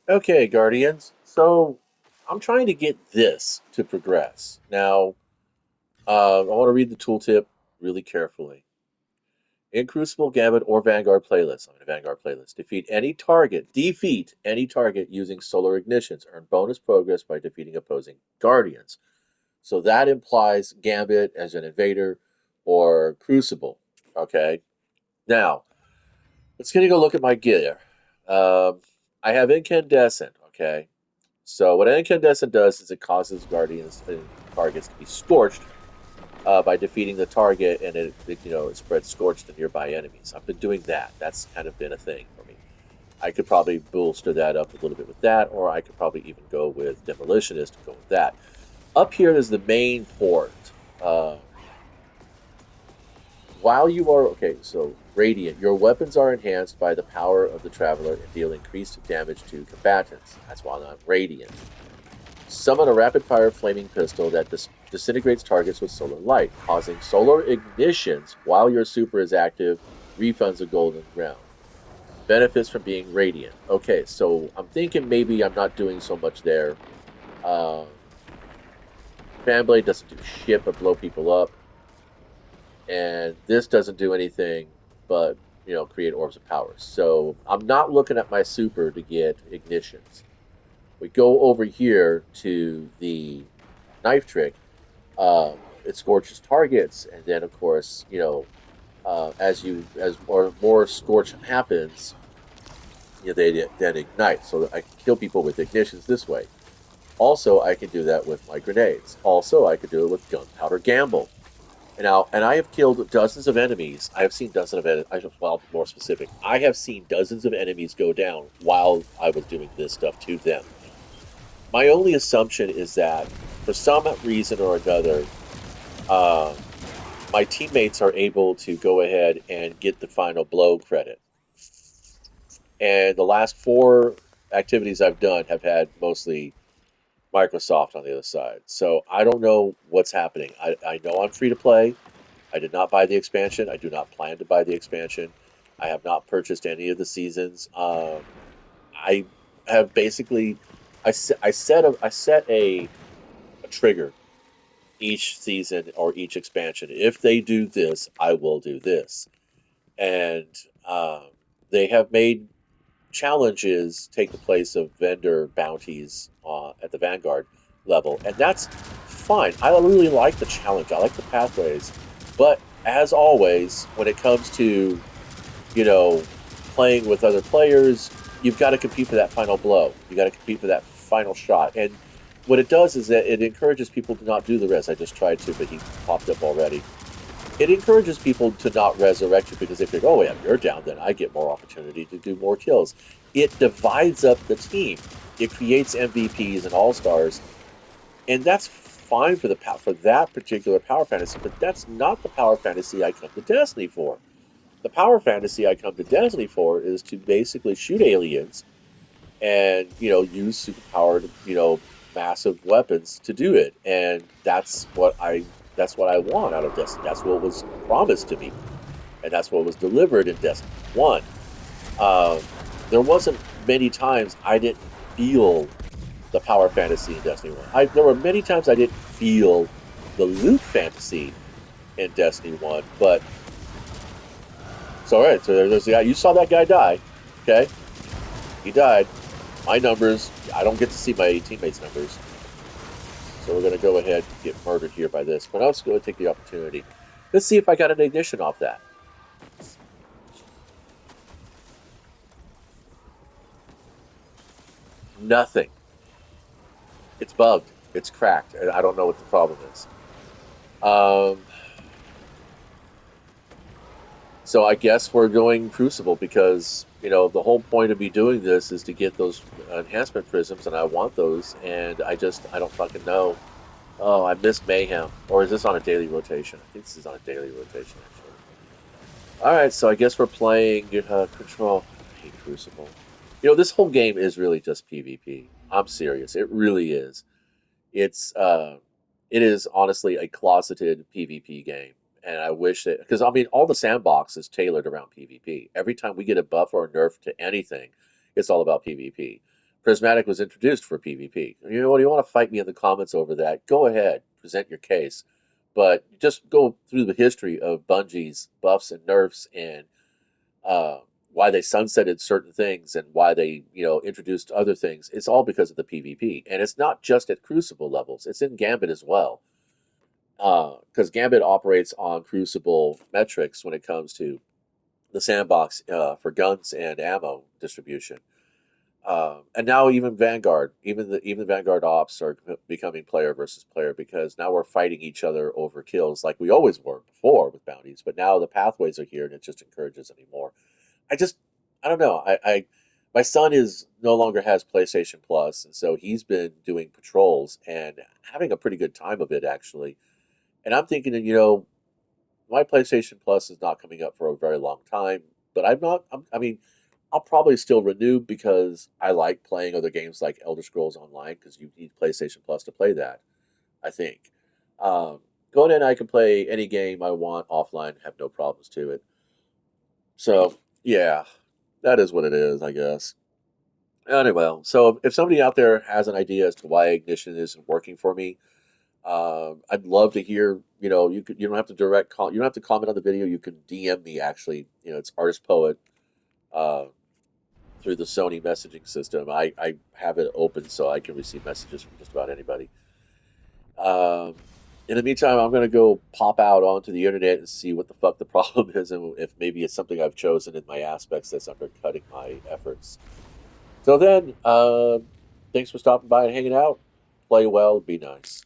Okay, Guardians. So I'm trying to get this to progress. Now, I want to read the tooltip really carefully. In Crucible, Gambit, or Vanguard playlist, I'm in a Vanguard playlist. Defeat any target using solar ignitions. Earn bonus progress by defeating opposing Guardians. So that implies Gambit as an invader or Crucible. Okay. Now, let's get a look at my gear. Um, I have Incandescent. Okay. So what Incandescent does is it causes Guardians and targets to be scorched by defeating the target, and it spreads scorch to nearby enemies. I've been doing that. That's kind of been a thing for me. I could probably bolster that up a little bit with that, or I could probably even go with Demolitionist and go with that. Up here is the main port. While you are okay, so Radiant, your weapons are enhanced by the power of the Traveler and deal increased damage to combatants. That's why I'm Radiant. Summon a rapid-fire flaming pistol that disintegrates targets with solar light, causing solar ignitions while your super is active, refunds a golden round. Benefits from being radiant. Okay, so I'm thinking maybe I'm not doing so much there. Um, Fanblade doesn't do shit but blow people up, and this doesn't do anything but create orbs of power. So I'm not looking at my super to get ignitions. We go over here to the knife trick. It scorches targets, and then of course, as more scorch happens, they then ignite. So I can kill people with ignitions this way. Also, I can do that with my grenades. Also, I could do it with gunpowder gamble. And I have killed dozens of enemies. I have seen dozens of enemies. Well, more specific, I have seen dozens of enemies go down while I was doing this stuff to them. My only assumption is that for some reason or another, um, my teammates are able to go ahead and get the final blow credit. And the last four activities I've done have had mostly Microsoft on the other side. So I don't know what's happening. I know I'm free to play. I did not buy the expansion. I do not plan to buy the expansion. I have not purchased any of the seasons. I have basically I set a trigger each season or each expansion. If they do this, I will do this. And um, they have made challenges take the place of vendor bounties at the Vanguard level, and that's fine. I really like the challenge. I like the pathways, but as always, when it comes to you know playing with other players, you've got to compete for that final blow. You got to compete for that final shot, and what it does is that it encourages people to not do the rest. I just tried to, but he popped up already. It encourages people to not resurrect you because they think, oh, yeah, if you're down, then I get more opportunity to do more kills. It divides up the team. It creates MVPs and all stars, and that's fine for for that particular power fantasy. But that's not the power fantasy I come to Destiny for. The power fantasy I come to Destiny for is to basically shoot aliens and use superpowered massive weapons to do it, and that's what I want out of Destiny. That's what was promised to me, and that's what was delivered in Destiny 1. There wasn't many times I didn't feel the power fantasy in Destiny 1. There were many times I didn't feel the loot fantasy in Destiny 1, but so all right, so there's the guy. You saw that guy die. Okay, he died. My numbers, I don't get to see my teammates' numbers. So we're going to go ahead and get murdered here by this. But I'm just going to take the opportunity. Let's see if I got an ignition off that. Nothing. It's bugged. It's cracked. And I don't know what the problem is. Um, so I guess we're going Crucible because the whole point of me doing this is to get those enhancement prisms, and I want those, and I don't fucking know. Oh, I missed Mayhem, or is this on a daily rotation? I think this is on a daily rotation actually. All right, so I guess we're playing Control. I hate Crucible. This whole game is really just PvP. I'm serious. It really is. It's it is honestly a closeted PvP game, and I wish that because I mean all the sandbox is tailored around PvP. Every time we get a buff or a nerf to anything, it's all about PvP. Prismatic was introduced for PvP. You know what? You want to fight me in the comments over that? Go ahead, present your case, but just go through the history of Bungie's buffs and nerfs and uh, why they sunsetted certain things and why they introduced other things. It's all because of the PvP, and it's not just at Crucible levels. It's in Gambit as well, because Gambit operates on Crucible metrics when it comes to the sandbox for guns and ammo distribution. And now even Vanguard, even Vanguard ops are becoming player versus player because now we're fighting each other over kills like we always were before with bounties. But now the pathways are here and it just encourages anymore. I just I don't know. My son is no longer has PlayStation Plus, and so he's been doing patrols and having a pretty good time of it actually. And I'm thinking that my PlayStation Plus is not coming up for a very long time, but I'm not. I mean, I'll probably still renew because I like playing other games like Elder Scrolls Online because you need PlayStation Plus to play that. I think. Um, Going in, I can play any game I want offline, have no problems to it. So yeah, that is what it is, I guess. Anyway, so if somebody out there has an idea as to why Ignition isn't working for me, I'd love to hear. You don't have to you don't have to comment on the video. You can DM me actually. It's Artist Poet uh, through the Sony messaging system. I have it open so I can receive messages from just about anybody. Um, in the meantime, I'm gonna go pop out onto the internet and see what the fuck the problem is, and if maybe it's something I've chosen in my aspects that's undercutting my efforts. So then, thanks for stopping by and hanging out. Play well, be nice.